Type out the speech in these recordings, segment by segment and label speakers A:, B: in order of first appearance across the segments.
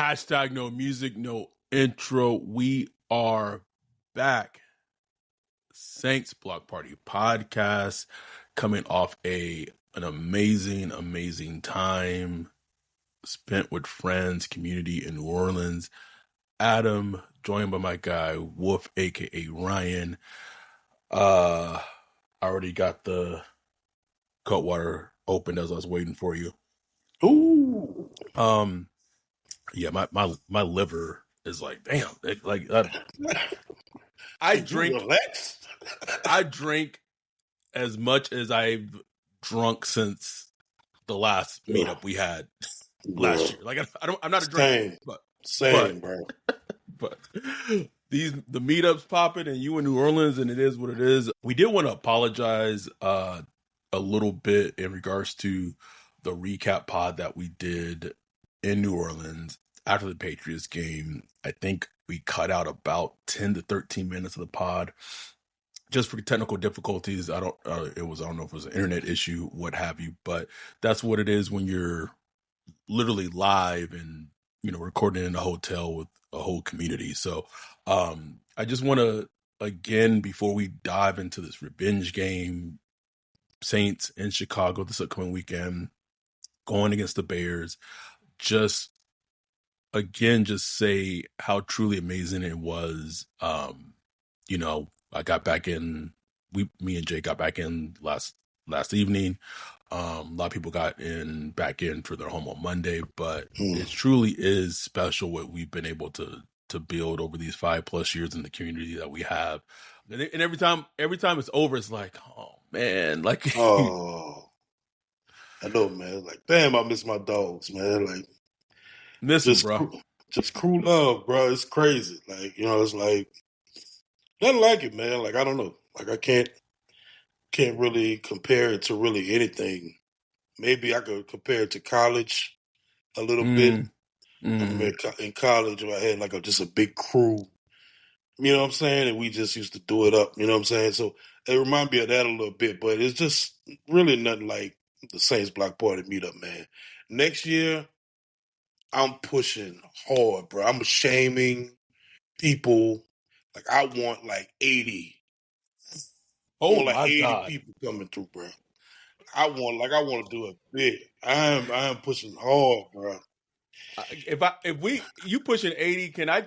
A: Hashtag no music, no intro. We are back. Saints Block Party podcast, coming off an amazing time spent with friends, community in New Orleans. Adam, joined by my guy Wolf, aka Ryan. I already got the Cutwater open as I was waiting for you.
B: Ooh.
A: Yeah, my liver is like, damn. I drink.
B: Relax.
A: I drink as much as I've drunk since the last meetup we had last year. Like I'm not a drinker,
B: Same, bro.
A: But the meetups popping, and you in New Orleans, and it is what it is. We did want to apologize a little bit in regards to the recap pod that we did in New Orleans after the Patriots game. I think we cut out about 10 to 13 minutes of the pod just for technical difficulties. I don't know if it was an internet issue, what have you, but that's what it is when you're literally live and, recording in a hotel with a whole community. So, I just want to, again, before we dive into this revenge game, Saints in Chicago this upcoming weekend, going against the Bears, just say how truly amazing it was. I got back in, me and Jay got back in last evening. A lot of people got back in for their home on Monday, but it truly is special what we've been able to build over these 5+ years in the community that we have. And every time it's over, it's like, oh man, like,
B: oh, I know, man. Like, damn, I miss my dogs, man. Like,
A: miss them, bro.
B: Just crew love, bro. It's crazy. Like, it's like nothing like it, man. Like, I don't know. Like, I can't really compare it to really anything. Maybe I could compare it to college a little bit. I mean, in college, I had like just a big crew. You know what I'm saying? And we just used to do it up. You know what I'm saying? So it reminds me of that a little bit, but it's just really nothing like the Saints Block Party meetup, man. Next year, I'm pushing hard, bro. I'm shaming people. Like, I want like 80.
A: Oh,
B: like
A: my
B: 80
A: God.
B: people coming through, bro. I want to do it big. I'm pushing hard, bro.
A: If you pushing 80, can I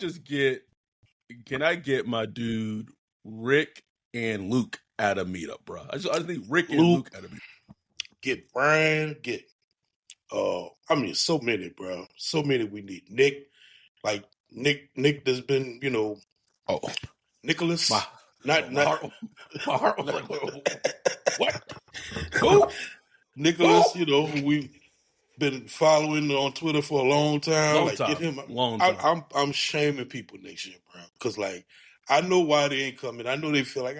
A: get my dude Rick and Luke at a meetup, bro? I just think Rick and Luke at a meetup.
B: Get Brian, so many, bro. So many we need. Nick, there's been, Nicholas.
A: My heart was like, what? Who?
B: Nicholas, who we've been following on Twitter for a long time. Get him.
A: Long time.
B: I'm shaming people next year, bro. Because, I know why they ain't coming. I know they feel like,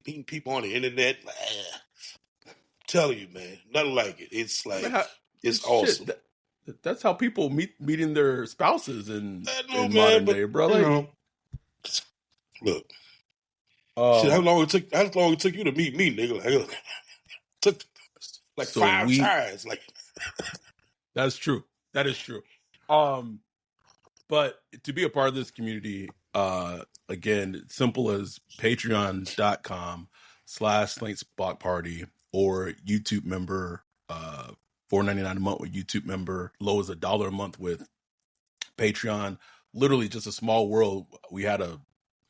B: meeting people on the internet. Telling you, man, nothing like it. It's like, it's awesome.
A: That's how people meeting their spouses in modern day, bro.
B: Look, shit, how long it took you to meet me, nigga? Took like 5 tries. Like,
A: that's true. That is true. But to be a part of this community, again, simple as patreon.com/Saints Block Party or YouTube member, $4.99 a month with YouTube member, low as $1 a month with Patreon. Literally just a small world. We had a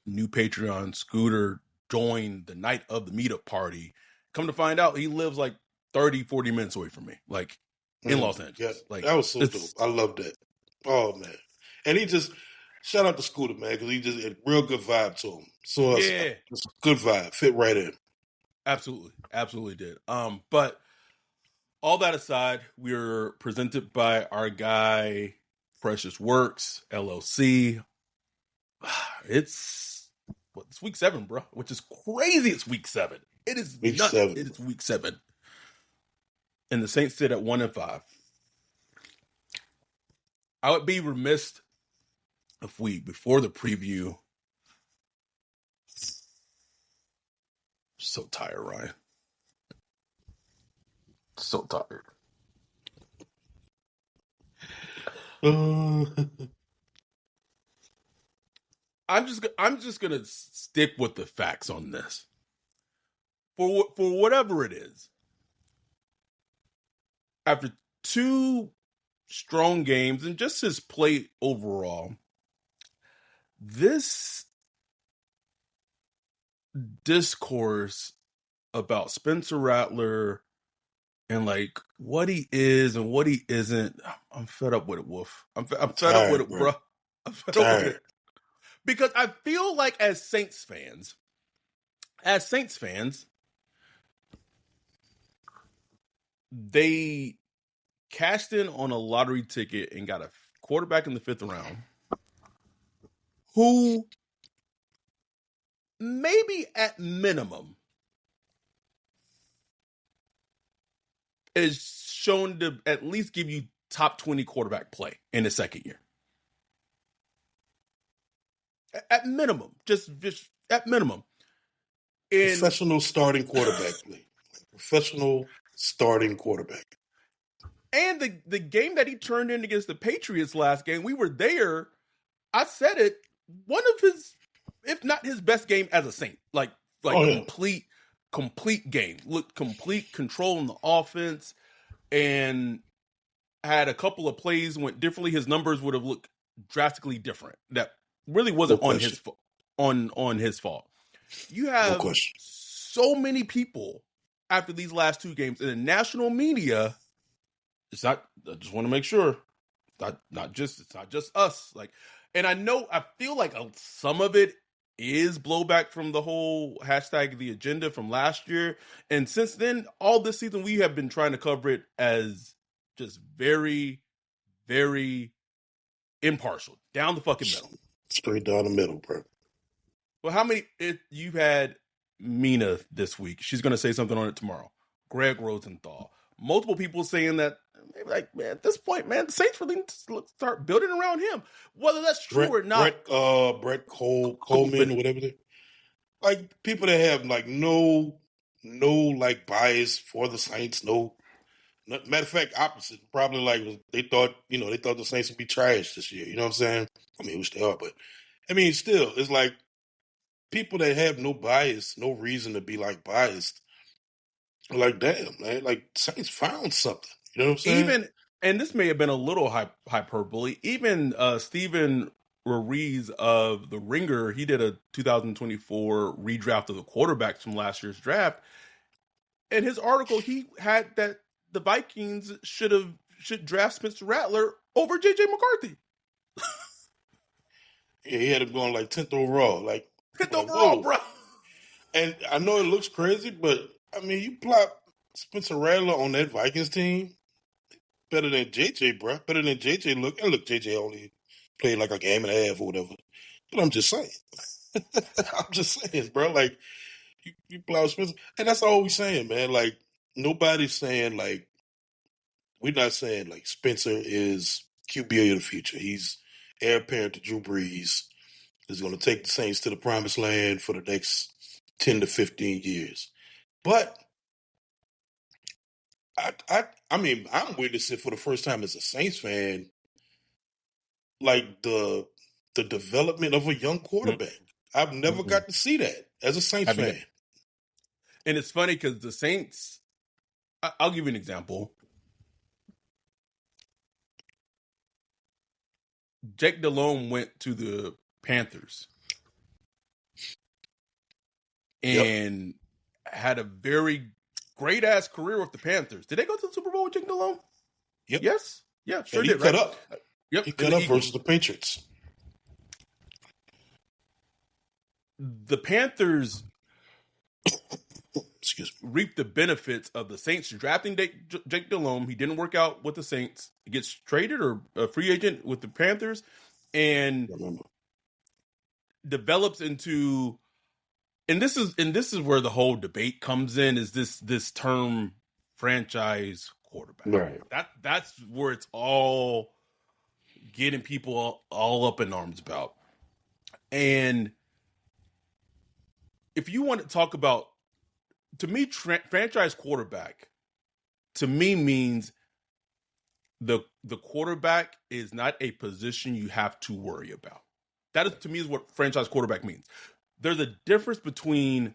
A: new Patreon, Scooter, join the night of the meetup party. Come to find out, he lives like 30, 40 minutes away from me, like in Los Angeles.
B: Yeah, that was so dope. I love that. Oh, man. And he just, shout out to Scooter, man, because he just had a real good vibe to him. So it's a good vibe. Fit right in.
A: Absolutely did. But all that aside, we're presented by our guy, Precious Works, LLC. It's week 7, bro, which is crazy. It's week 7. It is nuts. It is week 7. And the Saints sit at 1-5. I would be remiss if before the preview. So tired, Ryan. So tired.
B: Uh,
A: I'm just gonna stick with the facts on this. For whatever it is, after two strong games and just his play overall, this discourse about Spencer Rattler and like what he is and what he isn't, I'm fed up with it, Wolf. I'm fed up with
B: tired,
A: it,
B: bro.
A: bro. I'm fed up with
B: Tired.
A: it because I feel like as Saints fans, they cashed in on a lottery ticket and got a quarterback in the fifth round who maybe at minimum is shown to at least give you top 20 quarterback play in his second year. At minimum, just at minimum. And
B: Professional starting quarterback play. Professional starting quarterback.
A: and the game that he turned in against the Patriots last game, we were there. I said it, one of his, if not his best game as a Saint. Like
B: Oh yeah.
A: complete game. Looked complete control in the offense and had a couple of plays went differently. His numbers would have looked drastically different. That really
B: No
A: wasn't
B: question.
A: on his fault. You
B: No
A: have
B: question.
A: so many people after these last two games in the national media. It's not. I just want to make sure. It's not just us. Like, and I feel like some of it is blowback from the whole hashtag the agenda from last year, and since then, all this season we have been trying to cover it as just very, very impartial, down the fucking middle.
B: Straight down the middle, bro.
A: Well, how many you've had Mina this week? She's going to say something on it tomorrow. Greg Rosenthal. Multiple people saying that, like, man, at this point, man, the Saints really need to start building around him. Whether that's true or not.
B: Brett Coleman, whatever. Like people that have like no like bias for the Saints. Matter of fact, opposite. Probably like they thought the Saints would be trash this year. You know what I'm saying? I mean, which they are, but I mean, still, it's like people that have no bias, no reason to be like biased. Like, damn, man, like Saints found something. You know what I'm saying?
A: Even, and this may have been a little hyperbole, even Stephen Ruiz of The Ringer, he did a 2024 redraft of the quarterbacks from last year's draft. In his article, he had that the Vikings should draft Spencer Rattler over JJ McCarthy.
B: Yeah, he had him going like 10th overall. Like,
A: Fifth
B: like
A: overall,
B: whoa.
A: bro.
B: And I know it looks crazy, but I mean, you plot Spencer Rattler on that Vikings team better than JJ, bro. Better than JJ. Look, JJ only played like a game and a half or whatever. But I'm just saying. I'm just saying, bro. Like, you plot Spencer. And that's all we saying, man. Like, nobody's saying, like, we're not saying, like, Spencer is QB of the future. He's heir apparent to Drew Brees. Is going to take the Saints to the promised land for the next 10 to 15 years. But I mean, I'm witnessing for the first time as a Saints fan, like the development of a young quarterback. I've never got to see that as a Saints fan.
A: And it's funny because the Saints, I'll give you an example. Jake Delhomme went to the Panthers and had a very great ass career with the Panthers. Did they go to the Super Bowl with Jake Delhomme?
B: Yep.
A: Yes. Yeah, sure
B: and he
A: did.
B: cut
A: Right?
B: up.
A: Yep.
B: He cut up versus the Patriots.
A: The Panthers
B: Excuse me.
A: reaped the benefits of the Saints drafting Jake Delhomme. He didn't work out with the Saints. He gets traded or a free agent with the Panthers and develops into, and this is where the whole debate comes in, is this term franchise quarterback.
B: Right.
A: That's where it's all getting people all up in arms about. And if you want to talk about, to me, franchise quarterback, to me means the quarterback is not a position you have to worry about. That is, to me, is what franchise quarterback means. There's a difference between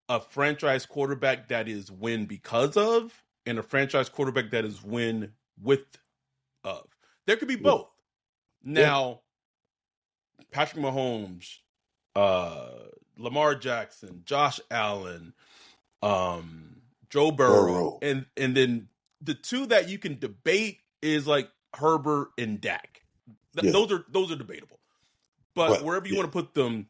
A: a franchise quarterback that is win because of and a franchise quarterback that is win with of. There could be
B: Yeah.
A: both.
B: Yeah.
A: Now, Patrick Mahomes, uh, Lamar Jackson, Josh Allen, Joe Burrow,
B: Burrow.
A: and then the two that you can debate is like Herbert and Dak.
B: Yeah.
A: Those are debatable. But
B: But
A: wherever you
B: yeah.
A: want to put them,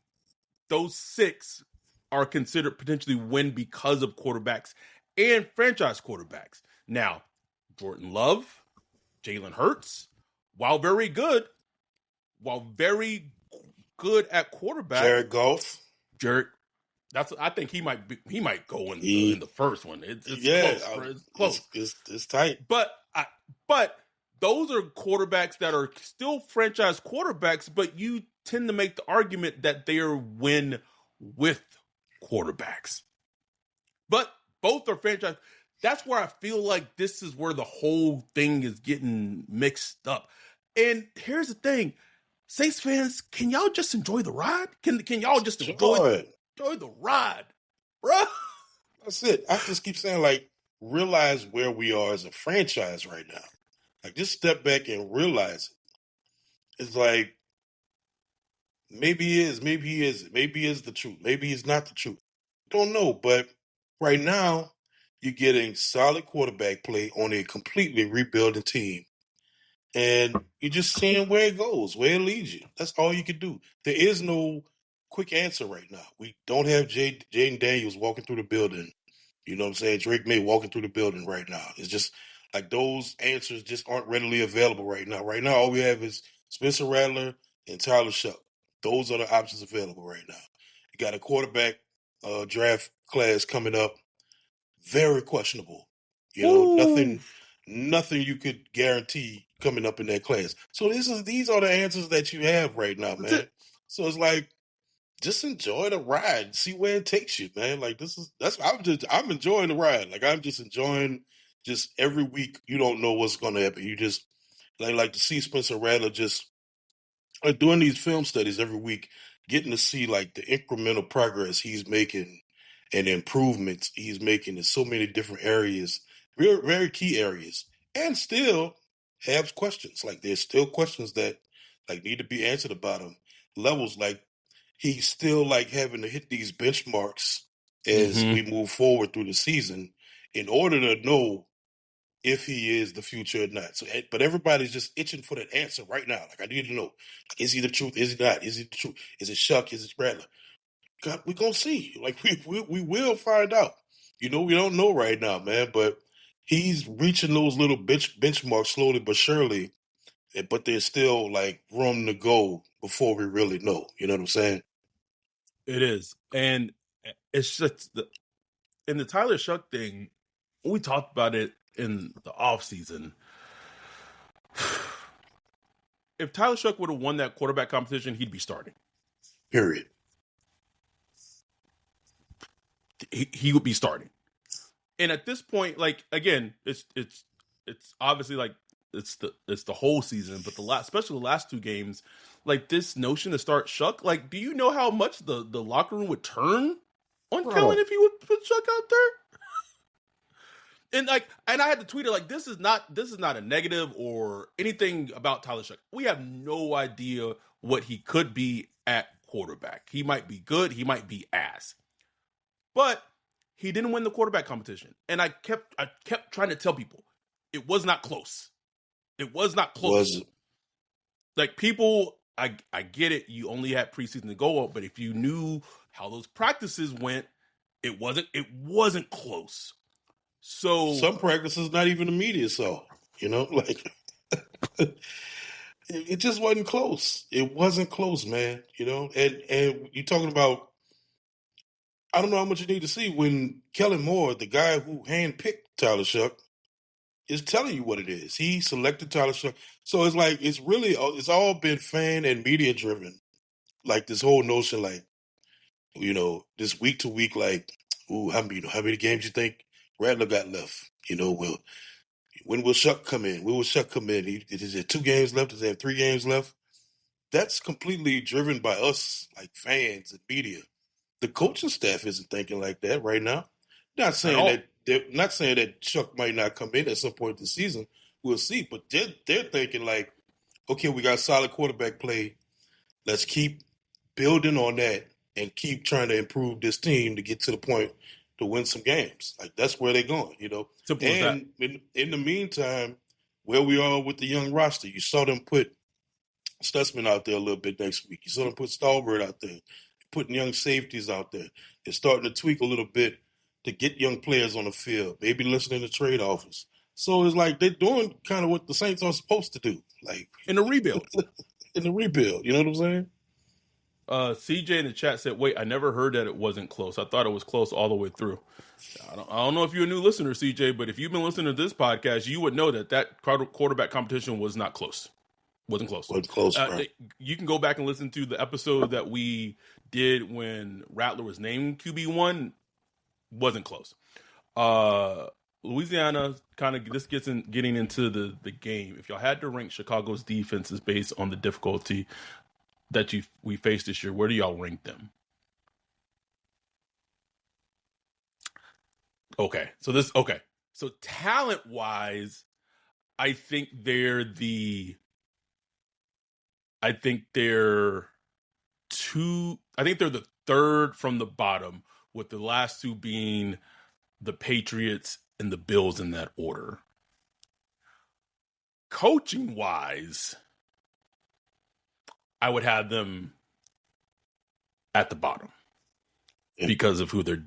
A: those six are considered potentially win because of quarterbacks and franchise quarterbacks. Now, Jordan Love, Jalen Hurts, while very good at quarterback,
B: Jared Goff.
A: Jared. I think he might go in the
B: He
A: first one. It's
B: yeah.
A: close, bro. It's
B: It's
A: close.
B: it's tight.
A: But those are quarterbacks that are still franchise quarterbacks, but you tend to make the argument that they are win with quarterbacks. But both are franchise. That's where I feel like this is where the whole thing is getting mixed up. And here's the thing. Saints fans, can y'all just enjoy the ride? Can y'all just enjoy
B: Sure.
A: the ride? Bruh.
B: That's it. I just keep saying, like, realize where we are as a franchise right now. Like, just step back and realize it. It's like, maybe he is, maybe he isn't, maybe he is the truth, maybe he's not the truth. Don't know, but right now, you're getting solid quarterback play on a completely rebuilding team. And you're just seeing where it goes, where it leads you. That's all you can do. There is no quick answer right now. We don't have Jaden Daniels walking through the building. You know what I'm saying? Drake May walking through the building right now. It's just like those answers just aren't readily available right now. Right now, all we have is Spencer Rattler and Tyler Shuck. Those are the options available right now. You got a quarterback draft class coming up, very questionable. You know,
A: Ooh.
B: nothing you could guarantee coming up in that class. So these are the answers that you have right now,
A: That's it.
B: man. So it's like just enjoy the ride, see where it takes you, man. Like I'm enjoying the ride. Like I'm just enjoying just every week. You don't know what's going to happen. You just like to see Spencer Rattler just like doing these film studies every week, getting to see like the incremental progress he's making and improvements he's making in so many different areas, very, very key areas, and still have questions. Like there's still questions that like need to be answered about him. Levels like he's still like having to hit these benchmarks as
A: Mm-hmm.
B: we move forward through the season in order to know if he is the future or not. So, but everybody's just itching for that answer right now. Like, I need to know: is he the truth? Is he not? Is he the truth? Is it Shuck? Is it Rattler? God, we're gonna see. Like, we will find out. You know, we don't know right now, man. But he's reaching those little benchmarks slowly but surely. But there's still like room to go before we really know. You know what I'm saying?
A: It is. And it's just in the Tyler Shuck thing, we talked about it in the offseason. If Tyler Shuck would have won that quarterback competition, he'd be starting.
B: Period.
A: He would be starting. And at this point, like again, it's obviously like it's the whole season, but especially the last two games, like this notion to start Shuck, like do you know how much the locker room would turn on Kellen
B: Bro,
A: if he would put Shuck out there? And I had to tweet it like this is not a negative or anything about Tyler Shuck. We have no idea what he could be at quarterback. He might be good, he might be ass. But he didn't win the quarterback competition. And I kept trying to tell people it was not close. It was not close.
B: was
A: Like people, I get it. You only had preseason to go up, but if you knew how those practices went, it wasn't close. So
B: some practices not even the media saw. You know, like it just wasn't close. It wasn't close, man. You know, and you're talking about. I don't know how much you need to see when Kellen Moore, the guy who handpicked Tyler Shuck, is telling you what it is. He selected Tyler Shuck, so it's like it's all been fan and media driven. Like this whole notion, like this week to week, like, ooh, how many games you think Rattler got left? You know, well, When will Shuck come in? When will Shuck come in? Is there 2 games left? Does he have 3 games left? That's completely driven by us, like fans and media. The coaching staff isn't thinking like that right now. Not
A: At
B: saying
A: all.
B: that they're not saying that Chuck might not come in at some point this season. We'll see. But they're thinking like, okay, we got solid quarterback play. Let's keep building on that and keep trying to improve this team to get to the point to win some games. Like that's where they're going, you know.
A: Simple as that.
B: And in the meantime, where we are with the young roster, you saw them put Stutzman out there a little bit next week. You saw them put Stallbird out there, putting young safeties out there. They're starting to tweak a little bit to get young players on the field, maybe listening to trade offers. So it's like they're doing kind of what the Saints are supposed to do, like
A: In the rebuild.
B: in the rebuild. You know what I'm saying?
A: CJ in the chat said, "Wait, I never heard that it wasn't close. I thought it was close all the way through." I don't know if you're a new listener, CJ, but if you've been listening to this podcast, you would know that quarterback competition was not close. Wasn't close.
B: Wasn't close, right?
A: You can go back and listen to the episode that we did when Rattler was named QB1. Wasn't close. Louisiana kind of this getting into the game. If y'all had to rank Chicago's defenses based on the difficulty that we faced this year, where do y'all rank them? Okay, so talent wise, I think they're the third from the bottom, with the last two being the Patriots and the Bills in that order. Coaching wise, I would have them at the bottom because of who their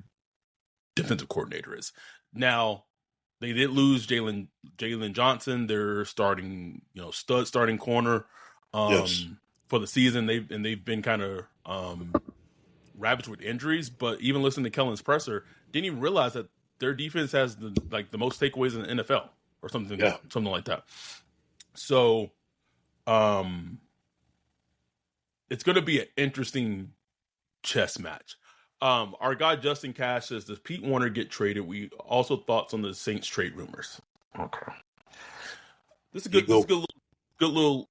A: defensive coordinator is. Now, they did lose Jalen Johnson, their starting corner for the season. They've been kind of ravaged with injuries, but even listening to Kellen's presser, didn't even realize that their defense has the most takeaways in the NFL or something like that. So, it's going to be an interesting chess match. Our guy Justin Cash says, "Does Pete Warner get traded?" We also thoughts on the Saints trade rumors. Okay, this is a good little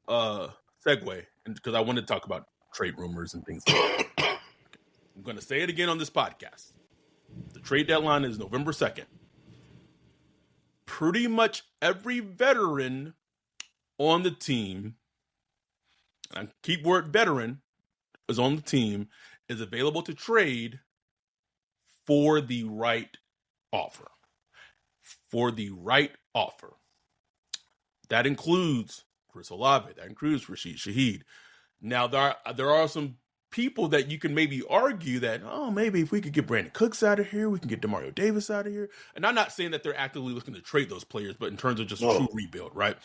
A: segue, because I wanted to talk about trade rumors and things like that. I'm going to say it again on this podcast. The trade deadline is November 2nd. Pretty much every veteran on the team, and I keep word veteran, is on the team, is available to trade for the right offer. For the right offer. That includes Chris Olave. That includes Shaheed. Now, there are some people that you can maybe argue that, maybe if we could get Brandon Cooks out of here, we can get Demario Davis out of here. And I'm not saying that they're actively looking to trade those players, but in terms of just true rebuild, right?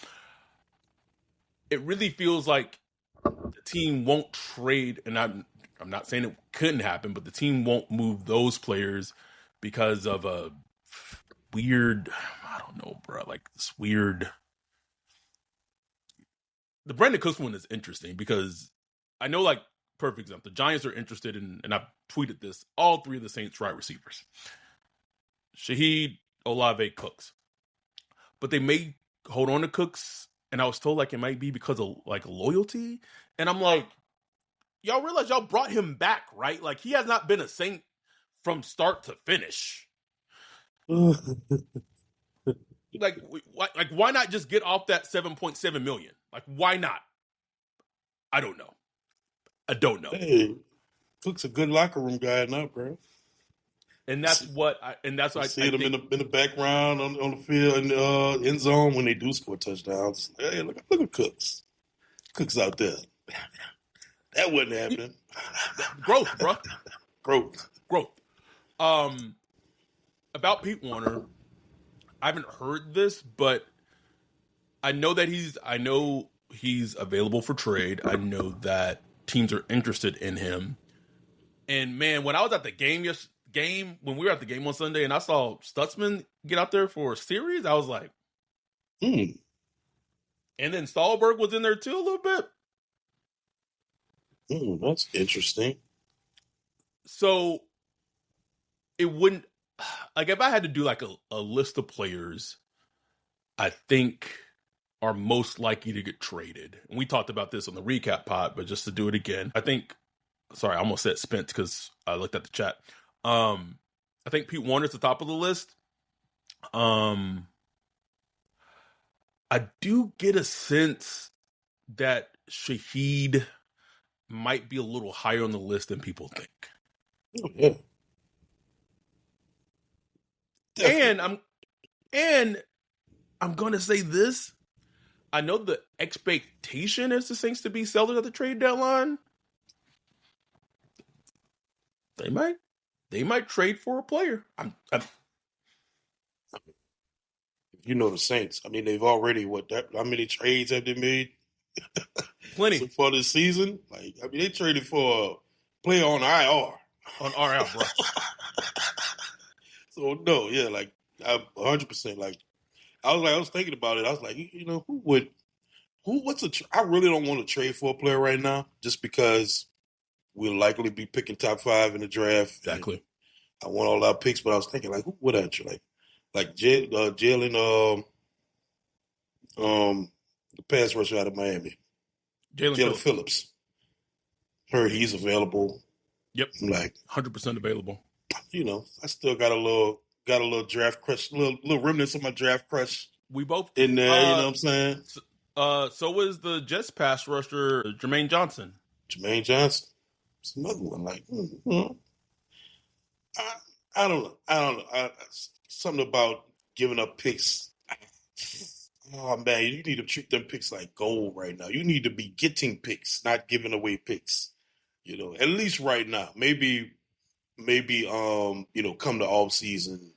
A: It really feels like the team won't trade, and I'm not saying it couldn't happen, but the team won't move those players because of a weird, I don't know, bro, like this weird. The Brandon Cooks one is interesting because I know, like, perfect example, the Giants are interested in, and I tweeted this, all three of the Saints wide receivers. Shaheed, Olave, Cooks. But they may hold on to Cooks, and I was told like it might be because of like loyalty. And I'm like, y'all realize y'all brought him back, right? Like, he has not been a Saint from start to finish. Like, why not just get off that $7.7 million? Like, why not? I don't know.
B: Hey, Cook's a good locker room guy now, bro.
A: And that's what I
B: see them in the background on the field in the end zone when they do score touchdowns. Hey, look at Cooks. Cooks out there. That wouldn't happen.
A: Growth, bro.
B: Growth.
A: About Pete Warner, I haven't heard this, but I know he's available for trade. I know that teams are interested in him. And man, when I was at the game when we were at the game on Sunday and I saw Stutzman get out there for a series, I was like, And then Stallberg was in there too a little bit.
B: That's interesting.
A: So it wouldn't, like, if I had to do like a list of players, I think are most likely to get traded. And we talked about this on the recap pod, but just to do it again, I think, sorry, I almost said Spence because I looked at the chat. I think Pete Warner's the top of the list. I do get a sense that Shaheed might be a little higher on the list than people think.
B: Oh, yeah. Definitely.
A: And I'm gonna say this. I know the expectation is the Saints to be sellers at the trade deadline. They might trade for a player.
B: You know the Saints. I mean, they've already how many trades have they made so
A: plenty
B: far this season? Like, I mean, they traded for a player on IR.
A: on RL, bro.
B: So no, yeah, like I'm 100%. Like I was thinking about it. I was like, you know, I really don't want to trade for a player right now, just because we'll likely be picking top 5 in the draft.
A: Exactly.
B: I want all our picks, but I was thinking, like, who would I trade? Like Jalen, the pass rusher out of Miami,
A: Jalen
B: Jalen
A: Phillips.
B: Phillips. Heard he's available.
A: Yep.
B: I'm like,
A: 100% available.
B: you know, I still got a little draft crush, little remnants of my draft crush
A: We both
B: in there. You know what I'm saying?
A: So was the Jets pass rusher Jermaine Johnson.
B: Jermaine Johnson. It's another one. Like, I don't know. Something about giving up picks. Oh man, you need to treat them picks like gold right now. You need to be getting picks, not giving away picks. You know, at least right now. Maybe come the off season,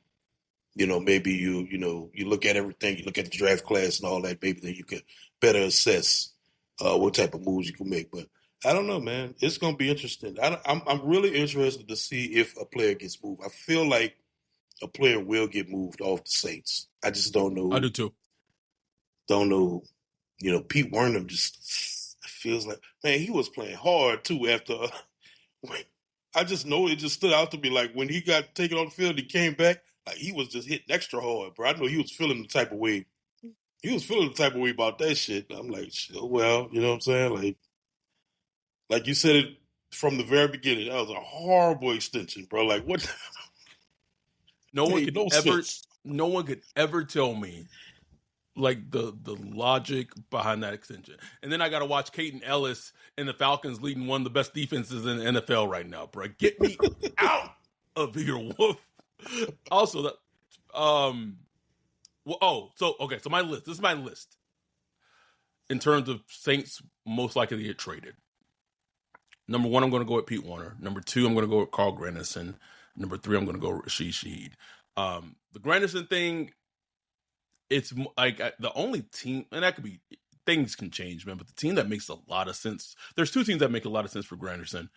B: maybe you look at everything, you look at the draft class and all that, maybe then you could better assess what type of moves you can make. But I don't know, man. It's going to be interesting. I'm really interested to see if a player gets moved. I feel like a player will get moved off the Saints. I just don't know.
A: I do too.
B: Don't know. Pete Werner just feels like, man, he was playing hard too after. I just know it just stood out to me. Like when he got taken on the field, he came back. Like he was just hitting extra hard, bro. I know he was feeling the type of way. He was feeling the type of way about that shit. I'm like, oh, well, you know what I'm saying? Like you said it from the very beginning. That was a horrible extension, bro. Like what?
A: No one could
B: sense.
A: No one could ever tell me like the logic behind that extension. And then I got to watch Caden Ellis and the Falcons leading one of the best defenses in the NFL right now, bro. Get me out of here, Wolf. Also, so my list. This is my list in terms of Saints most likely to get traded. Number 1, I'm going to go with Pete Warner. Number 2, I'm going to go with Carl Granderson. Number 3, I'm going to go with Shaheed. The Granderson thing, it's like the only team, and that could be, things can change, man, but the team that makes a lot of sense, there's 2 teams that make a lot of sense for Granderson,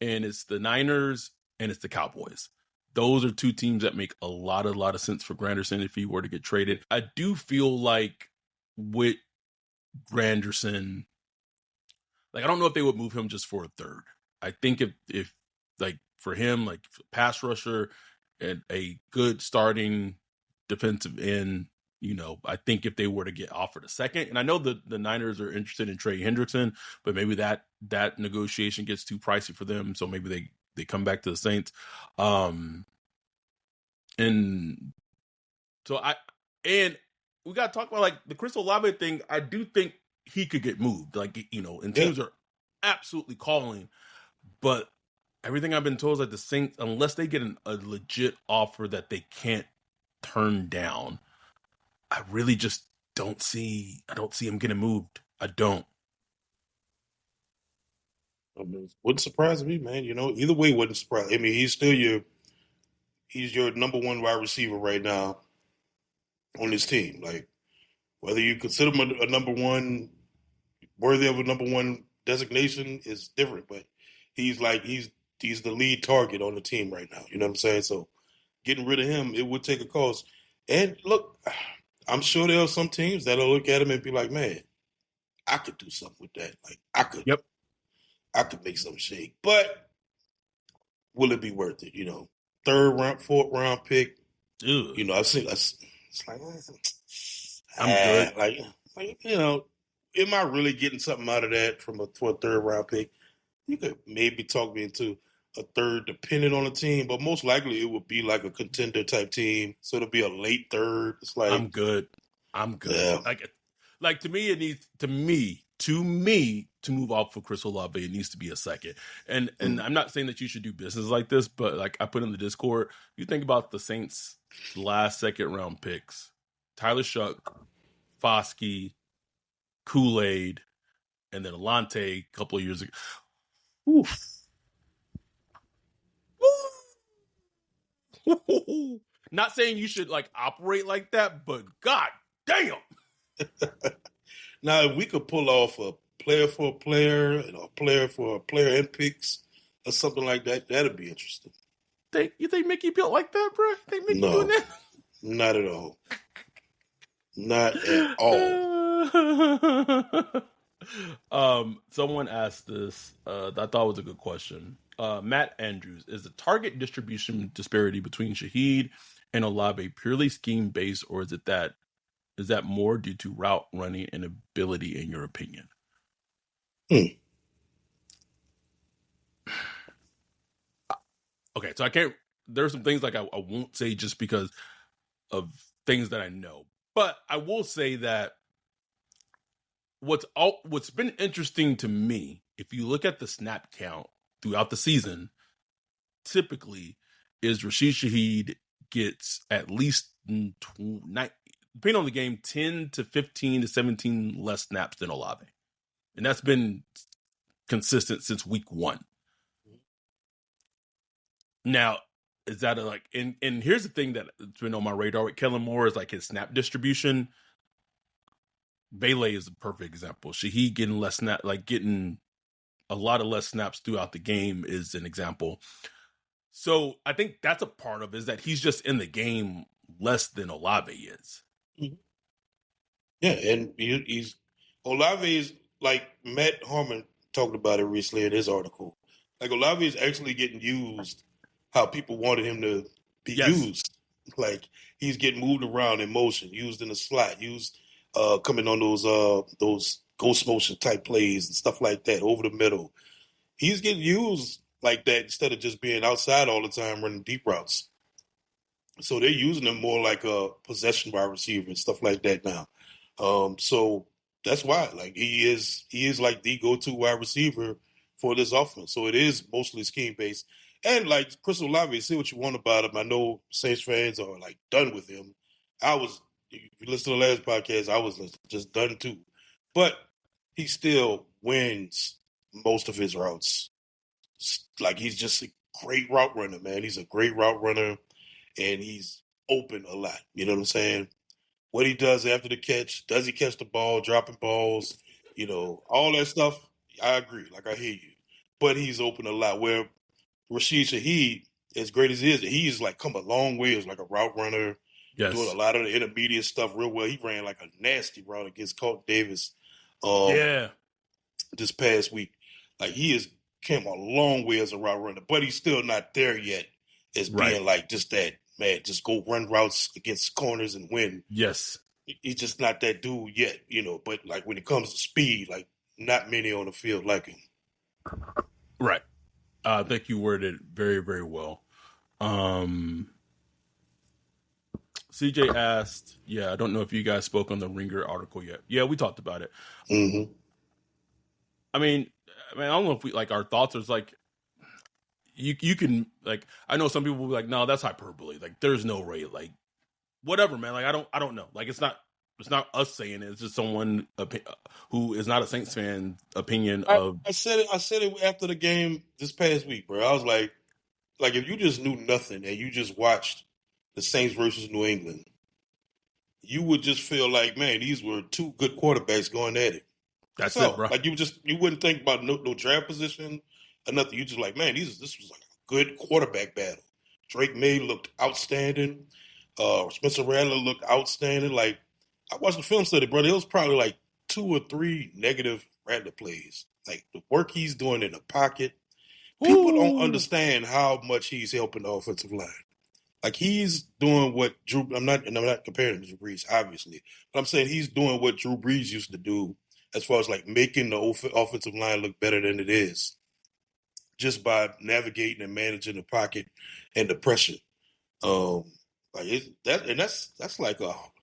A: and it's the Niners and it's the Cowboys. Those are 2 teams that make a lot of sense for Granderson if he were to get traded. I do feel like with Granderson, like I don't know if they would move him just for a third. I think if like for him, like pass rusher and a good starting defensive end, I think if they were to get offered a second, and I know the Niners are interested in Trey Hendrickson, but maybe that negotiation gets too pricey for them, so maybe they come back to the Saints. And so we got to talk about like the Chris Olave thing. I do think he could get moved, like, and teams are absolutely calling, but everything I've been told is like the Saints, unless they get a legit offer that they can't turn down, I really just don't see him getting moved. I don't.
B: I mean, wouldn't surprise me, man. Either way, wouldn't surprise. I mean, he's your number 1 wide receiver right now on this team. Like, whether you consider him a number 1, worthy of a number 1 designation is different, but he's the lead target on the team right now. You know what I'm saying? So getting rid of him, it would take a cost. And look, I'm sure there are some teams that'll look at him and be like, man, I could do something with that. Like I could make something shake. But will it be worth it? 3rd round, 4th round pick.
A: Dude.
B: I've seen it's like
A: I'm good.
B: Like am I really getting something out of that for a third round pick? You could maybe talk me into a third, depending on the team, but most likely it would be like a contender type team. So it'll be a late third. It's like,
A: I'm good. I'm good.
B: yeah,
A: Like to me, it needs to me to move off for Chris Olave. It needs to be a second. And
B: mm,
A: I'm not saying that you should do business like this, but like I put in the Discord, you think about the Saints' last second round picks: Tyler Shuck, Foskey, Kool Aid, and then Alante a couple of years ago. Oof. Not saying you should like operate like that, but god damn.
B: now if we could pull off a player for a player and a player for a player and picks or something like that, that'd be interesting.
A: You think Mickey built like that, bro? You think Mickey doing
B: No,
A: that?
B: not at all. Not at all.
A: Someone asked this. I thought was a good question. Matt Andrews, is the target distribution disparity between Shaheed and Olave purely scheme based, or is that more due to route running and ability, in your opinion?
B: Hmm.
A: Okay, so I can't. There's some things like I won't say just because of things that I know, but I will say that what's been interesting to me, if you look at the snap count throughout the season, typically is Rashid Shaheed gets at least depending on the game, 10 to 15 to 17 less snaps than Olave. And that's been consistent since week 1. Now, is that and here's the thing that's been on my radar with Kellen Moore is like his snap distribution. Bailey is a perfect example. Shaheed getting less snap, like getting a lot of less snaps throughout the game is an example. So I think that's a part of it, is that he's just in the game less than Olave is.
B: Mhm. Yeah, and he's Olave is like Matt Harmon talked about it recently in his article. Like Olave is actually getting used how people wanted him to be
A: Yes.
B: used. Like he's getting moved around in motion, used in the slot, used coming on those ghost motion type plays and stuff like that over the middle. He's getting used like that instead of just being outside all the time running deep routes. So they're using him more like a possession wide receiver and stuff like that now. So that's why, like he is like the go-to wide receiver for this offense. So it is mostly scheme based. And like Chris Olave, say what you want about him. I know Saints fans are like done with him. If you listen to the last podcast, I was just done too. But he still wins most of his routes. Like he's just a great route runner, man. He's a great route runner and he's open a lot. You know what I'm saying? What he does after the catch, does he catch the ball, dropping balls, all that stuff. I agree. Like I hear you. But he's open a lot. Where Rashid Shaheed, as great as he is, he's like come a long way as like a route runner, doing a
A: Yes.
B: lot of the intermediate stuff real well. He ran like a nasty route against Colt Davis um,
A: Yeah.
B: this past week. Like he has came a long way as a route runner, but he's still not there yet as
A: Right.
B: being like just that man, just go run routes against corners and win.
A: Yes.
B: He's just not that dude yet. But like when it comes to speed, like not many on the field like him.
A: Right. I think you worded it very, very well. CJ asked, yeah, I don't know if you guys spoke on the Ringer article yet. Yeah, we talked about it.
B: Mm-hmm.
A: I don't know if we like our thoughts is like you can like I know some people will be like, no, that's hyperbole. Like there's no rate. Like whatever, man. Like I don't know. Like it's not us saying it. It's just someone who is not a Saints fan opinion of
B: I said it. I said it after the game this past week, bro. I was like if you just knew nothing and you just watched the Saints versus New England, you would just feel like, man, these were two good quarterbacks going at it. That's
A: that's it,
B: all.
A: bro.
B: Like you wouldn't think about no draft position or nothing. You just like, man, this was like a good quarterback battle. Drake May looked outstanding. Spencer Rattler looked outstanding. Like I watched the film study, brother. It was probably like 2 or 3 negative Rattler plays. Like the work he's doing in the pocket. People don't
A: Ooh.
B: understand how much he's helping the offensive line. Like he's doing what Drew. I'm not comparing him to Drew Brees, obviously, but I'm saying he's doing what Drew Brees used to do, as far as like making the offensive line look better than it is, just by navigating and managing the pocket and the pressure. Um, like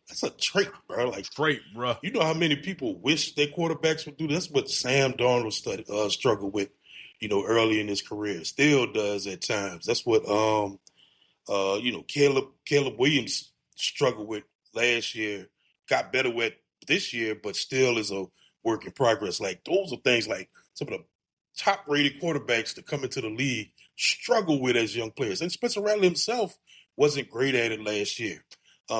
B: that's a trait, bro. Like
A: Straight, bro.
B: you know how many people wish their quarterbacks would do. That's what Sam Darnold struggled with, early in his career. Still does at times. That's what Caleb Williams struggled with last year, got better with this year, but still is a work in progress. Like those are things like some of the top rated quarterbacks that come into the league struggle with as young players. And Spencer Rattler himself wasn't great at it last year.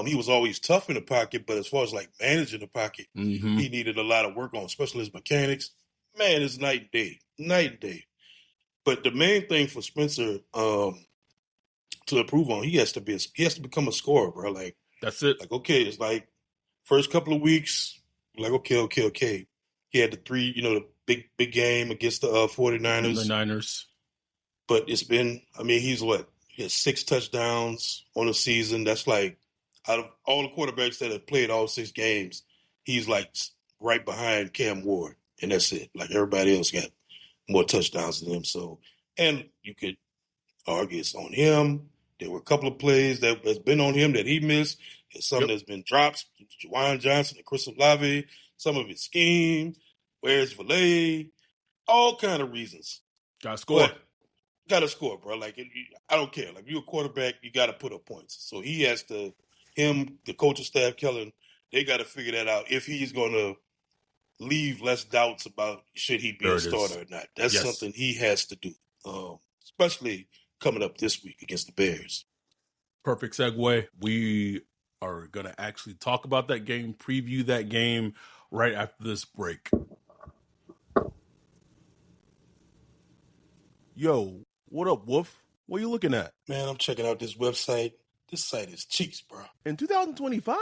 B: He was always tough in the pocket, but as far as like managing the pocket, he needed a lot of work on, especially his mechanics. Man, it's night and day. But the main thing for Spencer, to improve on, he has to become a scorer, bro.
A: That's it.
B: Like okay, it's like first couple of weeks, like okay. He had the big game against the 49ers.
A: The Niners.
B: But it's been, he has 6 touchdowns on the season. That's like out of all the quarterbacks that have played all 6 games, he's like right behind Cam Ward, and that's it. Like everybody else got more touchdowns than him. So, and you could argue it's on him. There were a couple of plays that has been on him that he missed, and some that's been drops. Juwan Johnson and Chris Olave, some of his scheme. Where's Valet? All kind of reasons.
A: Got to score.
B: Got to score, bro. Like I don't care. Like you're a quarterback, you got to put up points. So he has to. Him, the coaching staff, Kellen, they got to figure that out if he's going to leave less doubts about should he be a starter or not. That's something he has to do, especially coming up this week against the Bears.
A: Perfect segue. We are going to actually talk about that game, preview that game right after this break. Yo, what up, Wolf? What are you looking at?
B: Man, I'm checking out this website. This site is cheeks, bro.
A: In 2025?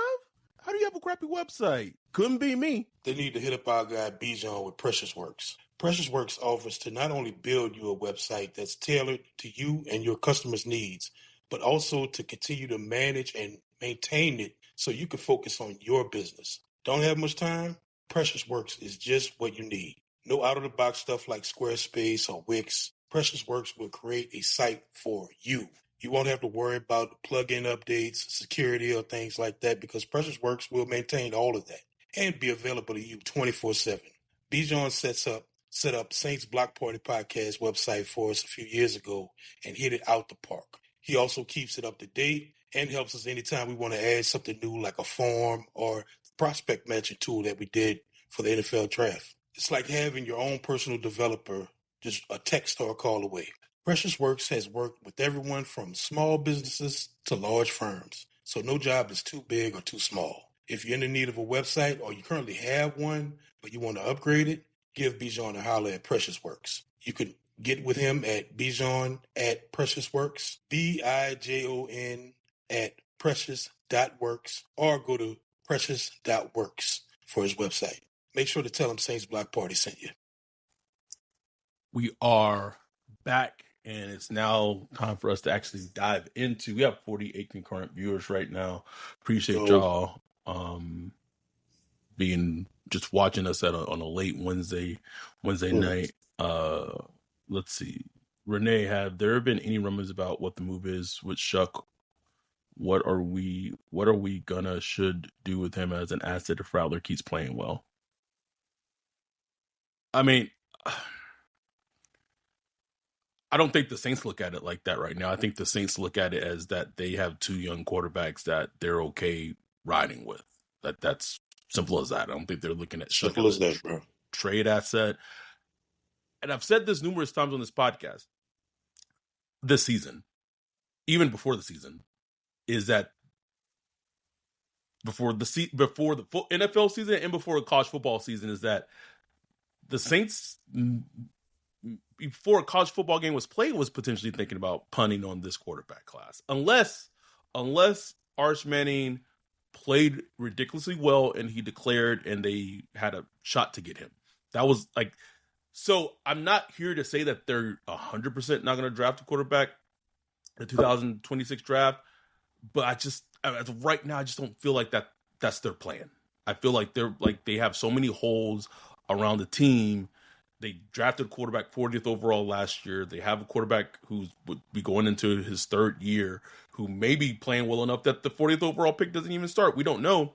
A: How do you have a crappy website? Couldn't be me.
B: They need to hit up our guy Bijan with Precious Works. Precious Works offers to not only build you a website that's tailored to you and your customers' needs, but also to continue to manage and maintain it so you can focus on your business. Don't have much time? Precious Works is just what you need. No out-of-the-box stuff like Squarespace or Wix. Precious Works will create a site for you. You won't have to worry about plugin updates, security, or things like that because Precious Works will maintain all of that and be available to you 24/7. Bijan set up Saints Block Party Podcast website for us a few years ago and hit it out the park. He also keeps it up to date and helps us anytime we want to add something new like a form or the prospect matching tool that we did for the NFL draft. It's like having your own personal developer just a text or a call away. Precious Works has worked with everyone from small businesses to large firms, so no job is too big or too small. If you're in need of a website or you currently have one, but you want to upgrade it, give Bijan a holler at Precious Works. You can get with him at Bijan at Precious Works, BIJON at precious.works, or go to precious.works for his website. Make sure to tell him Saints Block Party sent you.
A: We are back, and it's now time for us to actually dive into. We have 48 concurrent viewers right now. Appreciate y'all being just watching us on a late Wednesday night. Let's see. Renee, have there been any rumors about what the move is with Shuck? What are we should do with him as an asset if Rattler keeps playing well? I mean, I don't think the Saints look at it like that right now. I think the Saints look at it as that they have 2 young quarterbacks that they're okay riding with. That's simple as that. I don't think they're looking at Shuck as a trade asset. And I've said this numerous times on this podcast this season, even before the season, is that before the full NFL season and before the college football season, is that the Saints, before a college football game was played, was potentially thinking about punting on this quarterback class. Unless Arch Manning played ridiculously well and he declared and they had a shot to get him. That was like, so I'm not here to say that they're 100% not going to draft a quarterback in the 2026 draft. but as of right now, I just don't feel like that's their plan. I feel like they have so many holes around the team. They drafted a quarterback 40th overall last year. They have a quarterback who would be going into his third year, who may be playing well enough that the 40th overall pick doesn't even start. We don't know.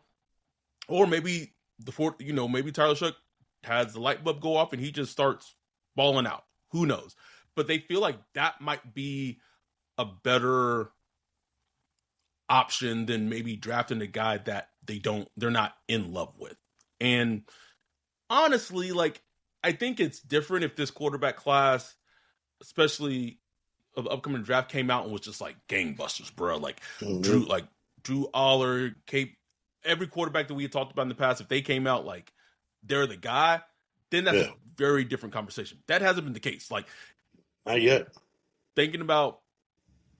A: Or maybe maybe Tyler Shook has the light bulb go off and he just starts balling out. Who knows? But they feel like that might be a better option than maybe drafting a guy that they're not in love with. And honestly, like, I think it's different if this quarterback class, especially of the upcoming draft, came out and was just like gangbusters, bro. Like Drew Aller, Cape, every quarterback that we had talked about in the past, if they came out like they're the guy, then that's a very different conversation. That hasn't been the case. Like,
B: not yet.
A: Thinking about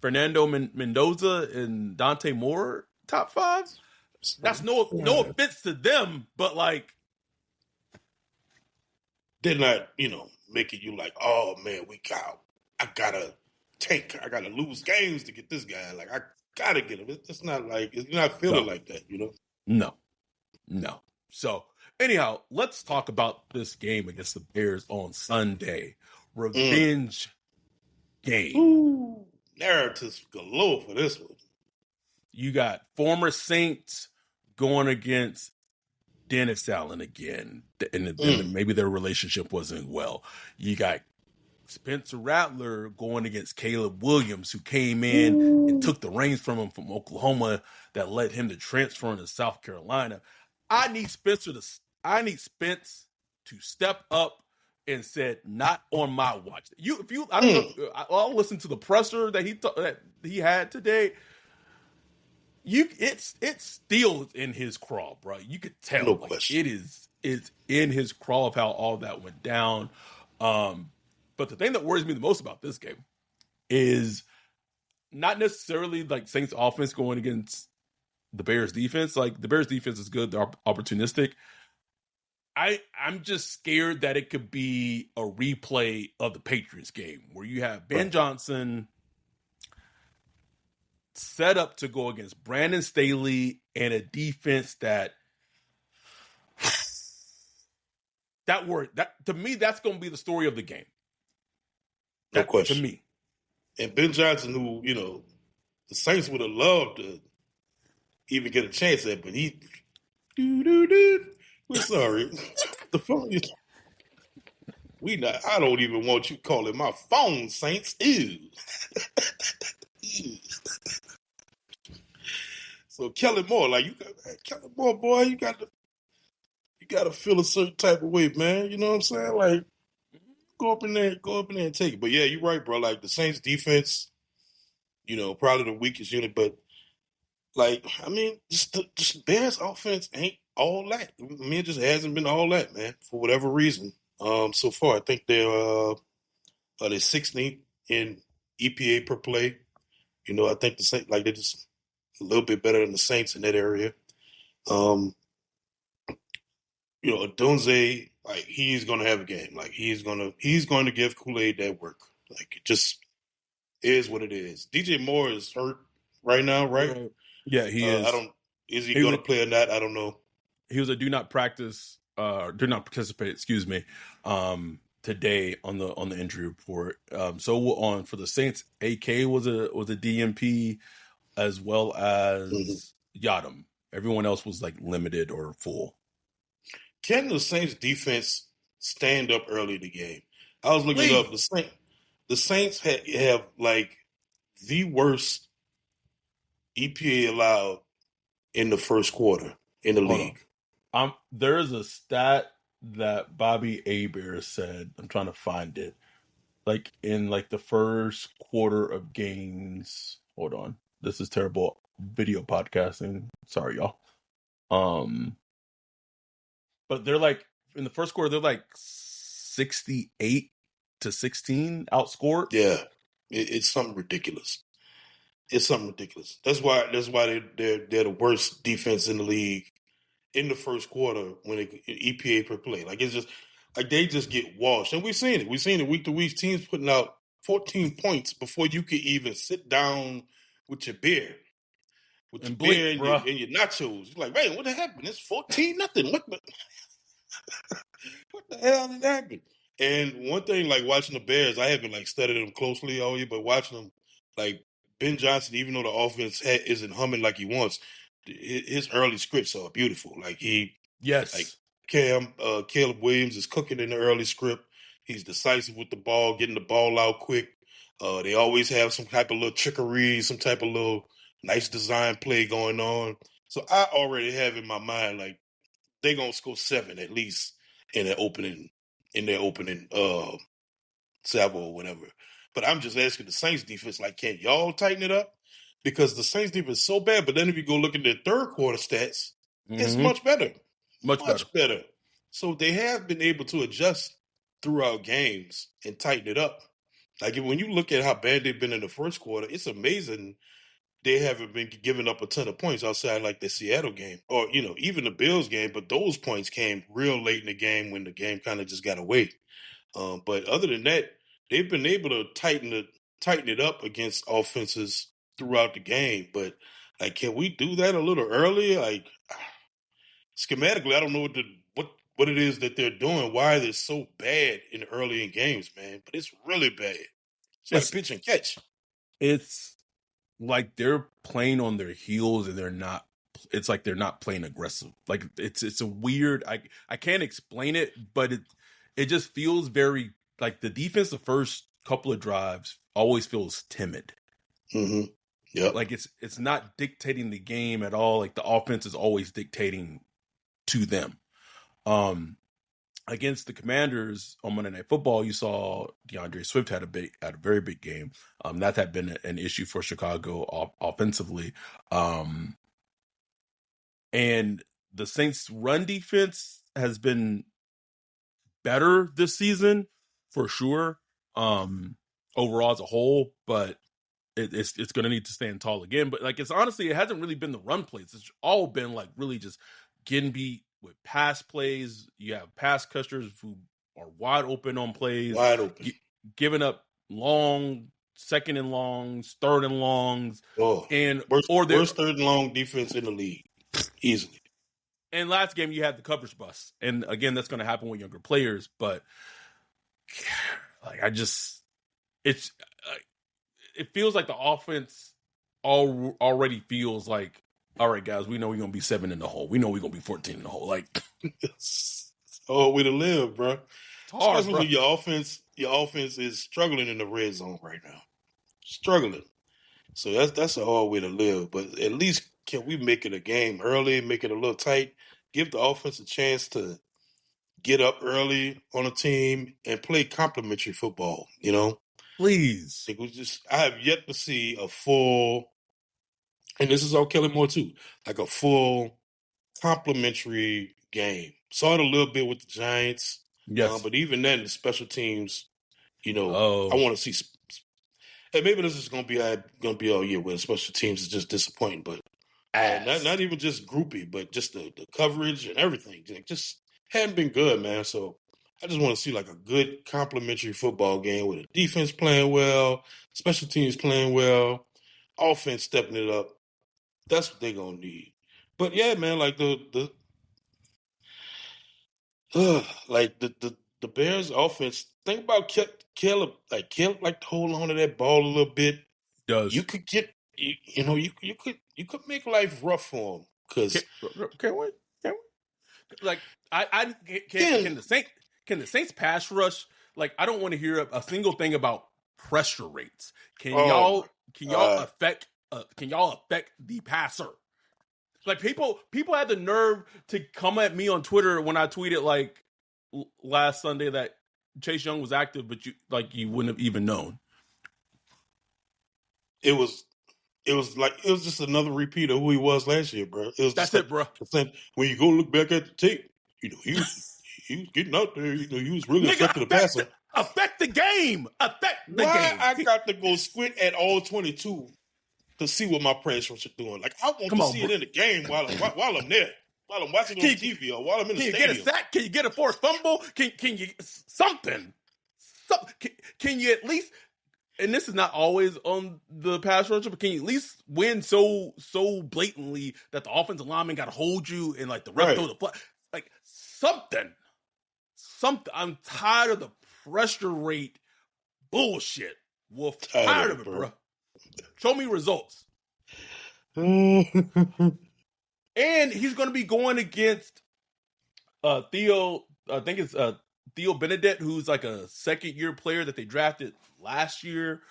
A: Fernando Mendoza and Dante Moore, top 5. That's no offense to them, but like,
B: they're not, making you like, oh man, I gotta lose games to get this guy. Like, I gotta get him. It's not like, you're not feeling like that,
A: No. So anyhow, let's talk about this game against the Bears on Sunday. Revenge game.
B: Ooh, narratives galore for this one.
A: You got former Saints going against Dennis Allen again, and maybe their relationship wasn't well. You got Spencer Rattler going against Caleb Williams, who came in and took the reins from him from Oklahoma, that led him to transfer into South Carolina. I need Spence to step up and said, "Not on my watch." I don't know. I'll listen to the presser that he had today. It's still in his crawl, bro. You could tell,
B: no question.
A: It's in his crawl of how all that went down. But the thing that worries me the most about this game is not necessarily like Saints offense going against the Bears defense. Like, the Bears defense is good, they're opportunistic. I'm just scared that it could be a replay of the Patriots game where you have Ben Johnson set up to go against Brandon Staley and a defense that to me, that's going to be the story of the game.
B: No question.
A: To me.
B: And Ben Johnson, who, the Saints would have loved to even get a chance at, but we're sorry. The phone is, I don't even want you calling my phone, Saints. Ew. So Kellen Moore, Kellen Moore, boy, you got to feel a certain type of way, man. You know what I'm saying? Like, go up in there and take it. But yeah, you're right, bro. Like, the Saints defense, probably the weakest unit, but like, I mean, just Bears offense ain't all that. I mean, it just hasn't been all that, man, for whatever reason. So far, I think they're 16th in EPA per play. I think the Saints, like, they're just a little bit better than the Saints in that area. Odunze, like, he's gonna have a game. Like, he's going to give Kool-Aid that work. Like, it just is what it is. DJ Moore is hurt right now, right?
A: Yeah, he is.
B: Is he going to play or not? I don't know.
A: He was a do not participate, excuse me, today on the injury report. So for the Saints, AK was a DMP, as well as Yadam. Everyone else was like limited or full.
B: Can the Saints defense stand up early in the game? I was looking up. The Saints have like the worst EPA allowed in the first quarter in the league.
A: There is a stat that Bobby Hebert said. I'm trying to find it. Like, in like the first quarter of games. Hold on. This is terrible video podcasting. Sorry, y'all. But they're like, in the first quarter, they're like 68-16 outscored.
B: Yeah, it's something ridiculous. It's something ridiculous. That's why they're the worst defense in the league in the first quarter when EPA per play. Like, it's just like they just get washed, and we've seen it. We've seen it week to week. Teams putting out 14 points before you could even sit down with your beer. with your
A: And blink,
B: beer and
A: bruh.
B: your nachos. You're like, man, what happened? It's 14-0. What the hell did happen? And one thing, like watching the Bears, I haven't like studied them closely all year, but watching them, like Ben Johnson, even though the offense isn't humming like he wants, his early scripts are beautiful. Like
A: Yes.
B: Caleb Williams is cooking in the early script. He's decisive with the ball, getting the ball out quick. They always have some type of little trickery, some type of little nice design play going on. So I already have in my mind like they're gonna score 7 at least in their opening salvo or whatever. But I'm just asking the Saints defense, like, can y'all tighten it up? Because the Saints defense is so bad, but then if you go look at their third quarter stats, it's
A: Mm-hmm.
B: much better.
A: Much better.
B: Much better. So they have been able to adjust throughout games and tighten it up. Like when you look at how bad they've been in the first quarter, it's amazing they haven't been giving up a ton of points outside like the Seattle game or, even the Bills game. But those points came real late in the game when the game kind of just got away. But other than that, they've been able to tighten it up against offenses throughout the game. But like, can we do that a little earlier? Like schematically, I don't know what it is that they're doing. Why they're so bad early in games, man. But it's really bad. It's like
A: It's
B: pitch and catch.
A: it's like they're playing on their heels and they're not. It's like they're not playing aggressive. Like it's a weird. I can't explain it, but it just feels very like the defense. The first couple of drives always feels timid.
B: Mm-hmm. Yep.
A: Like it's not dictating the game at all. Like the offense is always dictating to them. Against the Commanders on Monday Night Football, you saw DeAndre Swift had a very big game. That had been an issue for Chicago offensively. And the Saints' run defense has been better this season for sure. Overall as a whole, but it's going to need to stand tall again. But like it hasn't really been the run plays. It's all been like really just getting beat with pass plays. You have pass catchers who are wide open on plays,
B: Wide open.
A: giving up long second and longs, third and longs, and
B: worst third and long defense in the league, easily.
A: And last game you had the coverage bust, and again that's going to happen with younger players. But like it feels like the offense already feels like, all right, guys, we know we're going to be 7 in the hole. We know we're going to be 14 in the hole. Like,
B: it's a hard way to live, bro.
A: It's hard,
B: especially
A: bro.
B: when your offense is struggling in the red zone right now. Struggling. So that's a hard way to live. But at least can we make it a game early, make it a little tight, give the offense a chance to get up early on a team and play complementary football,
A: Please.
B: I have yet to see a full, and this is all Kelly Moore too, like a full complementary game. Saw it a little bit with the Giants.
A: Yes.
B: But even then, the special teams, I
A: Oh.
B: want to see. And maybe this is going to be all year where the special teams is just disappointing. But not even just groupie, but just the coverage and everything. It just hadn't been good, man. So I just want to see like a good complementary football game with the defense playing well, special teams playing well, offense stepping it up. That's what they're gonna need. But yeah, man, like the the Bears offense. Think about Caleb. Like Caleb, like to hold on to that ball a little bit.
A: Does
B: You could get you could make life rough for him because
A: can't wait. Like can the Saints pass rush? Like I don't want to hear a single thing about pressure rates. Can y'all affect the passer? Like people had the nerve to come at me on Twitter when I tweeted like last Sunday that Chase Young was active, but you wouldn't have even known.
B: It was just another repeat of who he was last year, bro.
A: That's it, bro.
B: When you go look back at the tape, he was getting out there. He was really affecting the passer.
A: Affect the game. Affect the game.
B: Why I got to go squint at all 22 to see what my pressures are doing? Like I want to see it in the game while I'm there, while I'm watching it on TV or while I'm in the stadium.
A: Can you get a sack? Can you get a forced fumble? Can you something? Can you at least and this is not always on the pass rusher, but can you at least win so blatantly that the offensive lineman got to hold you and like the ref throw the flag, like something. I'm tired of the pressure rate bullshit. Wolf, tired of it, bro. Show me results. And he's going to be going against Theo. I think it's Theo Benedette, who's like a second-year player that they drafted last year,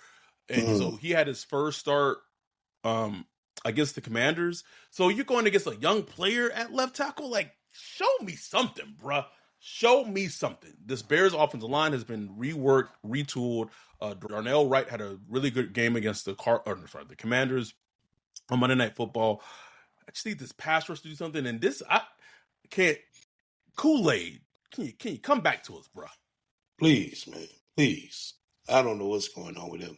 A: and so he had his first start against the Commanders. So you're going against a young player at left tackle? Like, show me something, bruh. Show me something. This Bears offensive line has been reworked, retooled. Darnell Wright had a really good game against the Commanders on Monday Night Football. I just need this pass rush to do something, and this I can't. Kool-Aid, can you come back to us, bro?
B: Please, man, please. I don't know what's going on with him.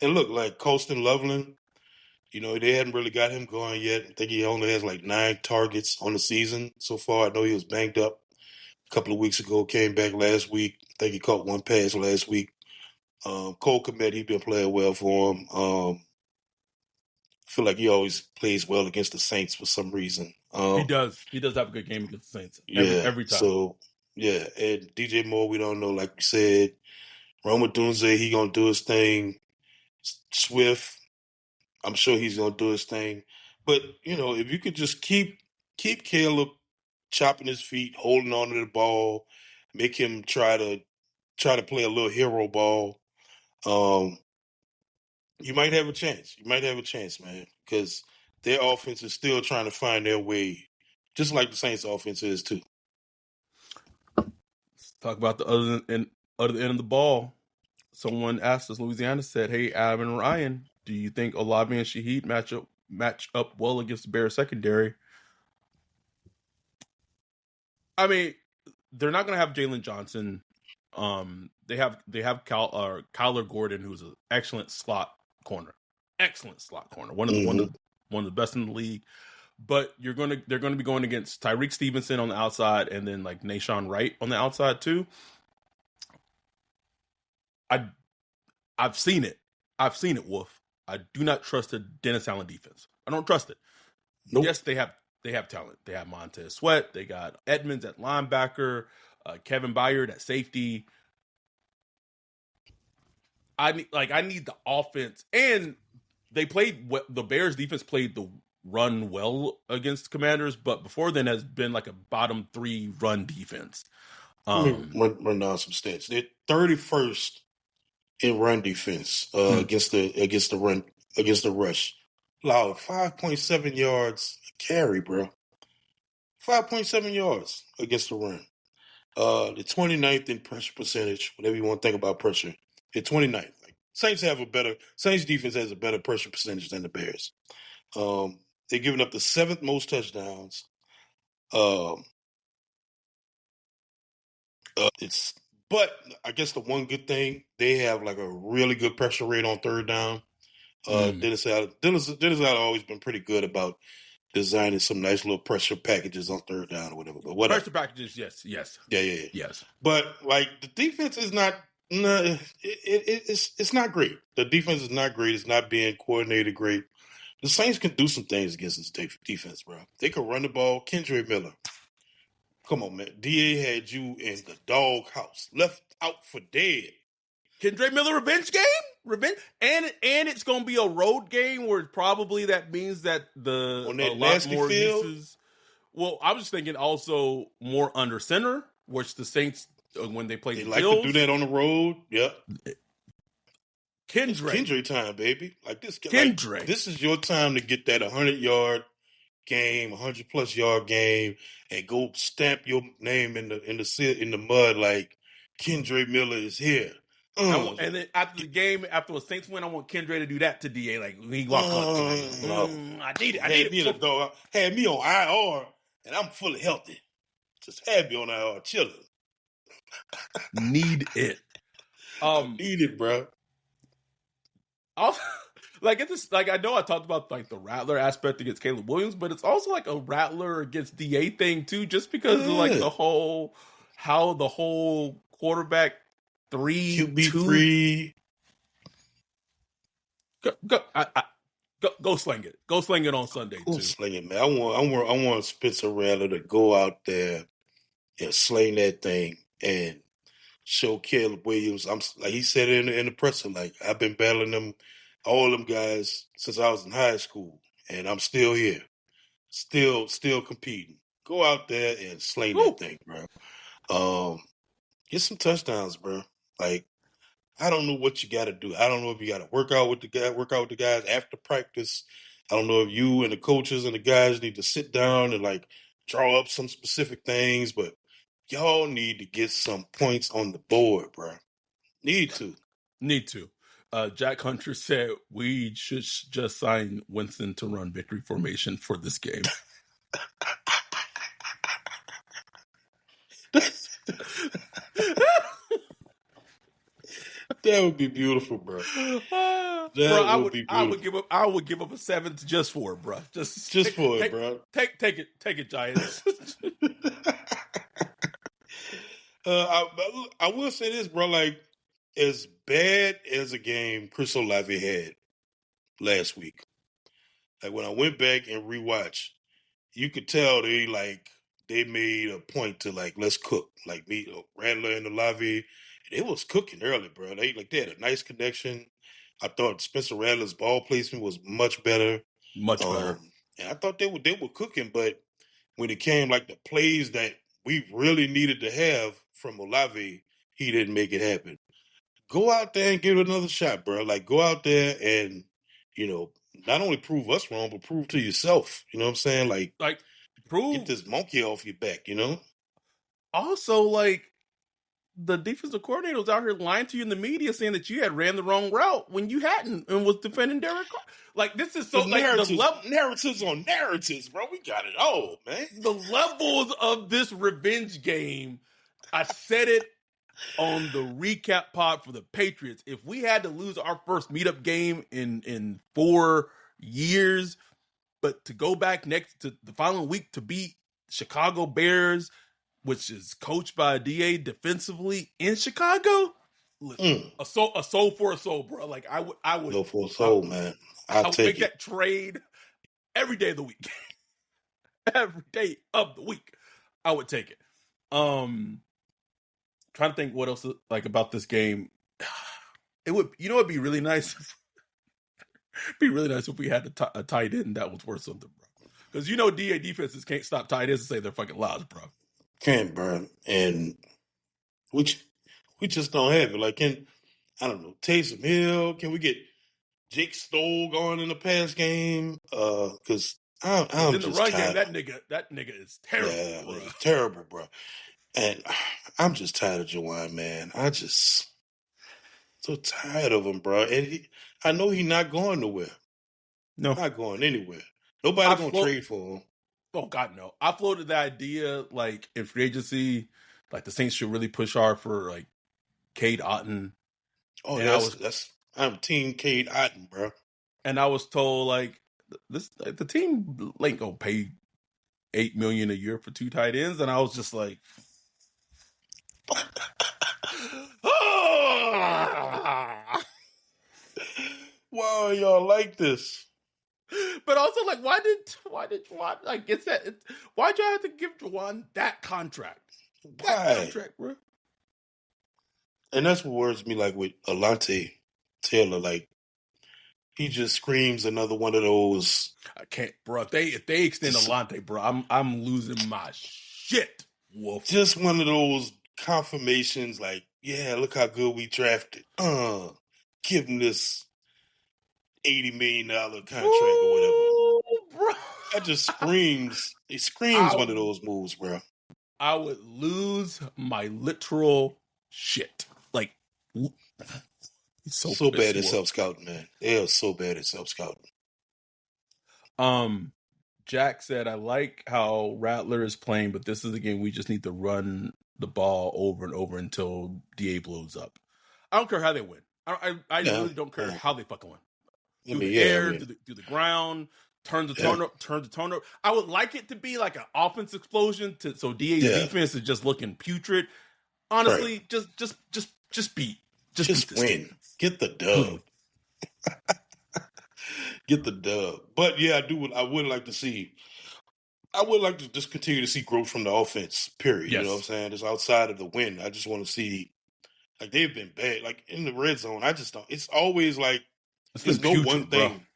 B: And look, like Colston Loveland, they hadn't really got him going yet. I think he only has like 9 targets on the season so far. I know he was banged up a couple of weeks ago, came back last week. I think he caught 1 pass last week. Cole Kmet, he's been playing well for him. I feel like he always plays well against the Saints for some reason.
A: He does. He does have a good game against the Saints every time.
B: So, yeah, and DJ Moore, we don't know, like you said. Roma Dunze, he going to do his thing. Swift, I'm sure he's going to do his thing. But, if you could just keep Caleb chopping his feet, holding on to the ball, make him try to play a little hero ball, you might have a chance. You might have a chance, man, because their offense is still trying to find their way, just like the Saints' offense is too.
A: Let's talk about the other end of the ball. Someone asked us, Louisiana said, "Hey, Adam and Ryan, do you think Olave and Shaheed match up well against the Bears secondary?" I mean, they're not going to have Jalen Johnson. They have Kyler Gordon, who's an excellent slot corner, one of the best in the league. But they're going to be going against Tyreek Stevenson on the outside, and then like Nashawn Wright on the outside too. I've seen it, Wolf. I do not trust the Dennis Allen defense. I don't trust it. Nope. Yes, they have talent. They have Montez Sweat. They got Edmonds at linebacker, Kevin Byard at safety. I need the offense, and the Bears defense played the run well against Commanders, but before then has been like a bottom 3 run defense.
B: Run down some stats. They're 31st in run defense against the rush. Allowed 5.7 yards a carry, bro. 5.7 yards against the run. The 29th in pressure percentage, whatever you want to think about pressure. The 29th. Like, Saints defense has a better pressure percentage than the Bears. They're giving up the 7th most touchdowns. But I guess the one good thing, they have like a really good pressure rate on third down. Dennis Allen always been pretty good about designing some nice little pressure packages on third down or whatever. But whatever.
A: Pressure packages, yes.
B: Yeah.
A: Yes.
B: But like the defense is not. No, it's not great. The defense is not great. It's not being coordinated great. The Saints can do some things against this defense, bro. They can run the ball. Kendre Miller. Come on, man. DA had you in the doghouse, left out for dead.
A: Kendre Miller revenge game? And it's going to be a road game where probably that means that
B: on that nasty field.
A: Uses, well, I was just thinking also more under center, which the Saints, when they play the Bills,
B: to do that on the road. Yep.
A: Kendre
B: time, baby. Like this.
A: Kendre.
B: Like, this is your time to get that 100-yard game, 100+ yard game, and go stamp your name in the mud like Kendre Miller is here.
A: And then after the game, after a Saints win, I want Kendre to do that to DA. Like he walked up. I need it.
B: Had me on IR, and I'm fully healthy. Just had me on IR, chilling.
A: Need it.
B: Need it, bro.
A: I know I talked about like the Rattler aspect against Caleb Williams, but it's also like a Rattler against DA thing too, just because of like the whole quarterback 3
B: QB3
A: Go sling it. Go sling it on Sunday
B: Go
A: too.
B: sling it, man. I want Spencer Rattler to go out there and sling that thing and show Caleb Williams. I'm like he said in the presser, like I've been battling them, all them guys since I was in high school, and I'm still here, still competing. Go out there and sling that
A: Woo.
B: thing, bro. Get some touchdowns, bro. Like I don't know what you got to do. I don't know if you got to work out with the guys after practice. I don't know if you and the coaches and the guys need to sit down and like draw up some specific things, but y'all need to get some points on the board, bro. Need to.
A: Need to. Jack Hunter said we should just sign Winston to run victory formation for this game.
B: That would be beautiful, bro.
A: Bro, I would give up a seventh just for it, bro. Just
B: for it, bro.
A: Take it, Giants.
B: I will say this, bro. Like as bad as a game Chris Olave had last week, like when I went back and rewatched, you could tell they made a point to like let's cook. Like me, Rattler and Olave, they was cooking early, bro. They had a nice connection. I thought Spencer Rattler's ball placement was much better.
A: Much better.
B: And I thought they were cooking, but when it came like the plays that we really needed to have from Olave, he didn't make it happen. Go out there and give it another shot, bro. Like go out there and not only prove us wrong, but prove to yourself. You know what I'm saying? Like
A: prove
B: get this monkey off your back.
A: Also, like the defensive coordinator was out here lying to you in the media, saying that you had ran the wrong route when you hadn't, and was defending Derek Carr. Like this is so
B: narratives on narratives, bro. We got it all, man.
A: The levels of this revenge game. I said it on the recap pod for the Patriots. If we had to lose our first meetup game in 4 years, but to go back next to the following week to beat Chicago Bears, which is coached by a DA defensively in Chicago, a soul for a soul, bro. Like I would
B: soul for a soul, man.
A: I would make that trade every day of the week. Every day of the week, I would take it. Trying to think what else like about this game. It would, it'd be really nice. It'd be really nice if we had a tight end that was worth something, bro. Because DA defenses can't stop tight ends and say they're fucking lies, bro.
B: Can't, bro. And we just don't have it. Like, I don't know, Taysom Hill? Can we get Jake Stoll going in the pass game? Because I'm
A: in
B: just
A: the run
B: tired.
A: game, that nigga is terrible,
B: yeah,
A: bro.
B: It's terrible, bro. And I'm just tired of Juwan, man. I just so tired of him, bro. And I know he's not going nowhere.
A: No,
B: not going anywhere. Nobody gonna trade for him.
A: Oh God, no! I floated the idea, like in free agency, like the Saints should really push hard for like Cade Otton.
B: Oh, and I'm Team Cade Otton, bro.
A: And I was told like the team ain't gonna pay $8 million a year for 2 tight ends, and I was just like,
B: why y'all like this?
A: But also, like, why did Juwan, like, why'd y'all have to give Juwan that contract? That contract, bro.
B: And that's what worries me, like, with Alante Taylor. Like, he just screams another one of those.
A: I can't, bro. If they extend Alante, bro, I'm losing my shit, wolf.
B: Just one of those confirmations, like, yeah, look how good we drafted. Give him this $80 million contract or whatever.
A: Bro.
B: That just screams. It screams one of those moves, bro.
A: I would lose my literal shit. Like,
B: so bad at self-scouting, man. They are so bad at self-scouting.
A: Jack said, I like how Rattler is playing, but this is a game we just need to run the ball over and over until DA blows up. I don't care how they win. I really don't care how they fucking win. Through the air, through the ground, turn the tone up. I would like it to be like an offense explosion so DA's defense is just looking putrid. Honestly, just beat. Just
B: win. Get the dub. Get the dub. But yeah, I would like to see. I would like to just continue to see growth from the offense. Period. You know what I'm
A: Yes,
B: saying? Just outside of the win, I just want to see. Like they've been bad. Like in the red zone, I just don't. It's always like
A: it's been
B: it's no one
A: putrid, bro.
B: thing,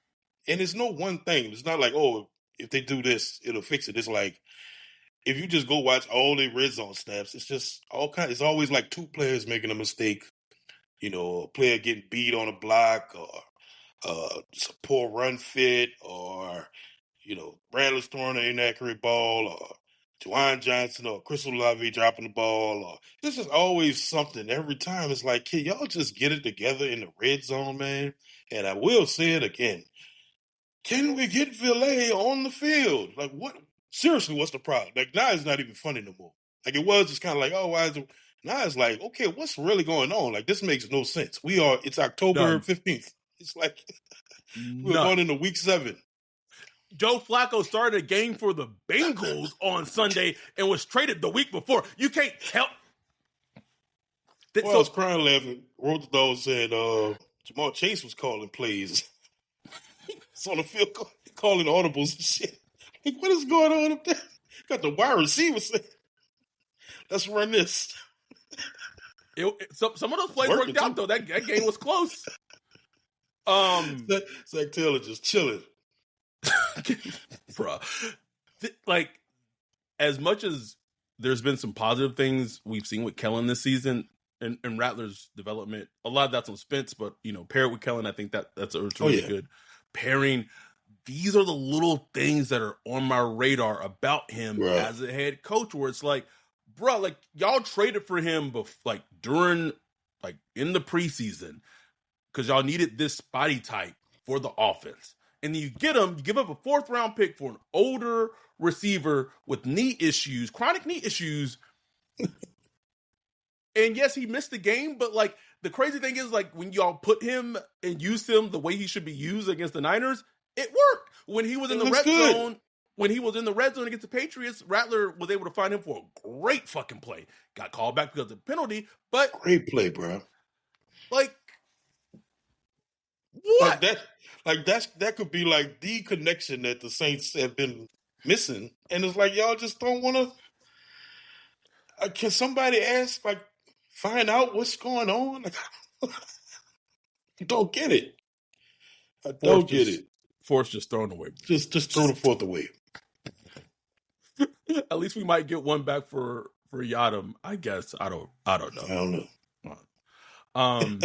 B: and it's no one thing. It's not like, oh, if they do this, it'll fix it. It's like if you just go watch all the red zone snaps, it's just all kind. It's always like two players making a mistake. You know, a player getting beat on a block, or just a poor run fit, or Rattler's throwing an inaccurate ball, or Juwan Johnson or Chris Olave dropping the ball, or this is always something every time. It's like, can y'all just get it together in the red zone, man? And I will say it again. Can we get Villet on the field? Like, what? Seriously, what's the problem? Like, now it's not even funny no more. Like, it was just kind of like, oh, why is it? Now it's like, okay, what's really going on? Like, this makes no sense. It's October
A: None,
B: 15th. It's like, we're going
A: none.
B: into week 7.
A: Joe Flacco started a game for the Bengals on Sunday and was traded the week before. You can't tell.
B: Well, I was crying laughing. Wrote the dog said Jamal Chase was calling plays. It's on the field calling audibles and shit. Like, what is going on up there? Got the wide receiver saying, let's run this.
A: Some of those plays worked out, though. That game was close.
B: Zach Taylor just chilling.
A: Bruh. Like, as much as there's been some positive things we've seen with Kellen this season and Rattler's development, a lot of that's on Spence, but, pair it with Kellen, I think that's a really good pairing. These are the little things that are on my radar about him as a head coach, where it's like, bro, like, y'all traded for him during in the preseason because y'all needed this body type for the offense. And then you get him, you give up a 4th round pick for an older receiver with knee issues, chronic knee issues. And yes, he missed the game, but the crazy thing is, when y'all put him and used him the way he should be used against the Niners, it worked. When he was in the red zone, against the Patriots, Rattler was able to find him for a great fucking play. Got called back because of the penalty, but
B: great play, bro.
A: What?
B: That could be like the connection that the Saints have been missing, and it's like y'all just don't want to. Can somebody find out what's going on? I don't get it. I don't get it.
A: Force just thrown away.
B: Just throw the 4th away.
A: At least we might get one back for Yadam, I guess. I don't know.
B: I don't
A: know.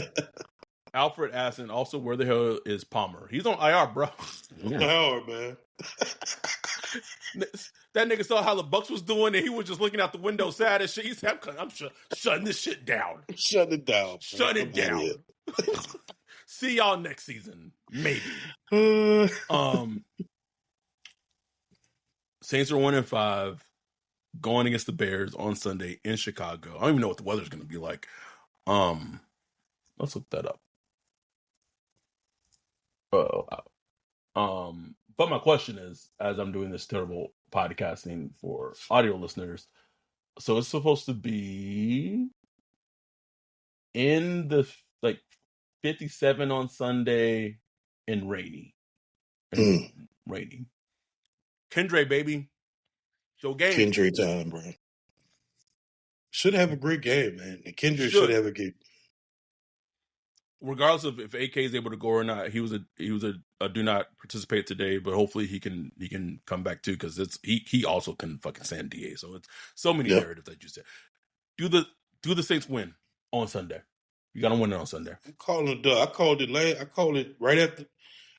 A: Alfred asking also, where the hell is Palmer? He's on IR, bro.
B: IR, man.
A: That nigga saw how the Bucks was doing, and he was just looking out the window sad as shit. He said, I'm shutting this shit down.
B: Shutting it down.
A: Shut it down. See y'all next season, maybe. Saints are 1-5, going against the Bears on Sunday in Chicago. I don't even know what the weather's going to be like. Let's look that up. But my question is, as I'm doing this terrible podcasting for audio listeners, so it's supposed to be in the 57 on Sunday and rainy. Rainy. Kendra, baby. Show game.
B: Kendra time, bro. Should have a great game, man. And Kendra should have a game.
A: Regardless of if AK is able to go or not, he was a do not participate today, but hopefully he can come back too, because he also can fucking stand DA. So it's so many narratives that you said. Do the Saints win on Sunday? You got to win it on Sunday.
B: I'm calling it. I called it right after.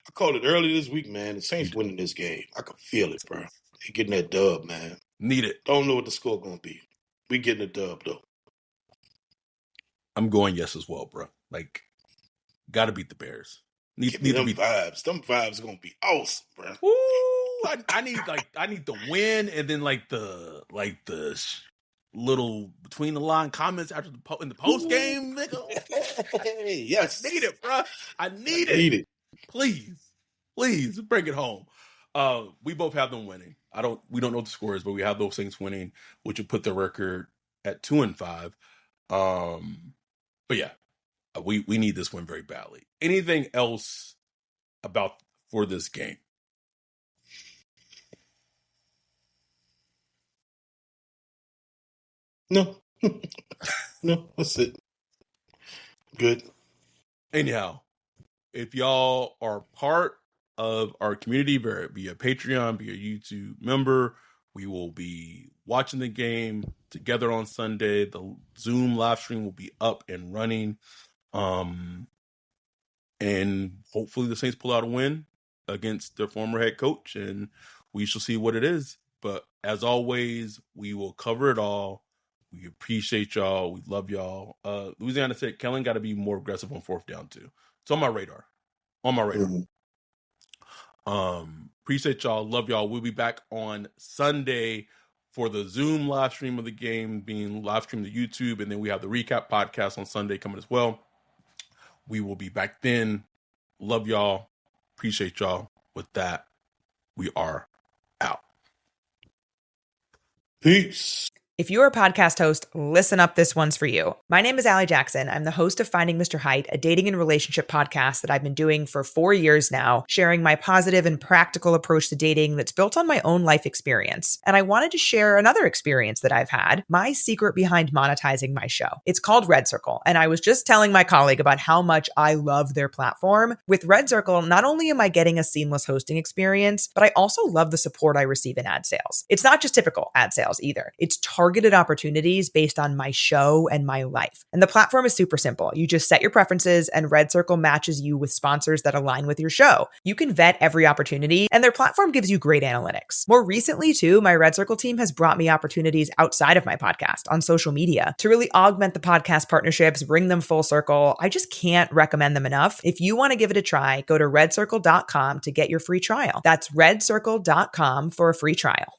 B: I called it early this week, man. The Saints winning this game. I can feel it, bro. They getting that dub, man.
A: Need it.
B: Don't know what the score gonna be. We getting a dub though.
A: I'm going yes as well, bro. Got to beat the Bears.
B: Give me them vibes. Them vibes are gonna be awesome, bro.
A: Woo! I need the win, and then the little between the line comments after in the post game, nigga.
B: Yes,
A: I need it, bro. I need it. Please bring it home. We both have them winning. We don't know what the score is, but we have those things winning, which would put the record at 2-5. But yeah, we need this win very badly. Anything else about for this game?
B: No, no, that's it. Good.
A: Anyhow, if y'all are part of our community, be a Patreon, be a YouTube member, we will be watching the game together on Sunday. The Zoom live stream will be up and running. And hopefully the Saints pull out a win against their former head coach, and we shall see what it is. But as always, we will cover it all. We appreciate y'all. We love y'all. Louisiana said Kellen got to be more aggressive on fourth down too. It's on my radar.
B: Mm-hmm.
A: Appreciate y'all. Love y'all. We'll be back on Sunday for the Zoom live stream of the game being live streamed to YouTube, and then we have the recap podcast on Sunday coming as well. We will be back then. Love y'all. Appreciate y'all. With that, we are out.
B: Peace.
C: If you're a podcast host, listen up, this one's for you. My name is Allie Jackson. I'm the host of Finding Mr. Height, a dating and relationship podcast that I've been doing for 4 years now, sharing my positive and practical approach to dating that's built on my own life experience. And I wanted to share another experience that I've had, my secret behind monetizing my show. It's called Red Circle, and I was just telling my colleague about how much I love their platform. With Red Circle, not only am I getting a seamless hosting experience, but I also love the support I receive in ad sales. It's not just typical ad sales either. It's targeted opportunities based on my show and my life. And the platform is super simple. You just set your preferences and Red Circle matches you with sponsors that align with your show. You can vet every opportunity and their platform gives you great analytics. More recently too, my Red Circle team has brought me opportunities outside of my podcast on social media to really augment the podcast partnerships, bring them full circle. I just can't recommend them enough. If you want to give it a try, go to redcircle.com to get your free trial. That's redcircle.com for a free trial.